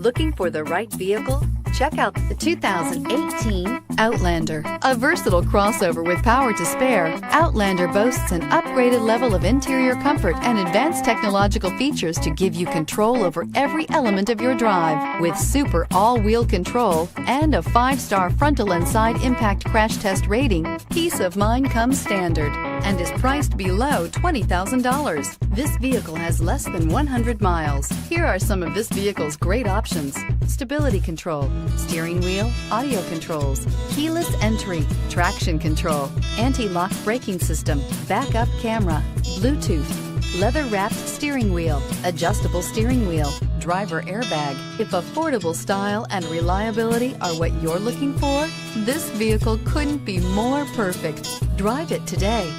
Looking for the right vehicle? Check out the 2018 Outlander. A versatile crossover with power to spare, Outlander boasts an upgraded level of interior comfort and advanced technological features to give you control over every element of your drive. With super all-wheel control and a 5-star frontal and side impact crash test rating, peace of mind comes standard and is priced below $20,000. This vehicle has less than 100 miles. Here are some of this vehicle's great options: stability control, steering wheel audio controls, keyless entry, traction control, anti-lock braking system, backup camera, Bluetooth, leather-wrapped steering wheel, adjustable steering wheel, driver airbag. If affordable style and reliability are what you're looking for, this vehicle couldn't be more perfect. Drive it today.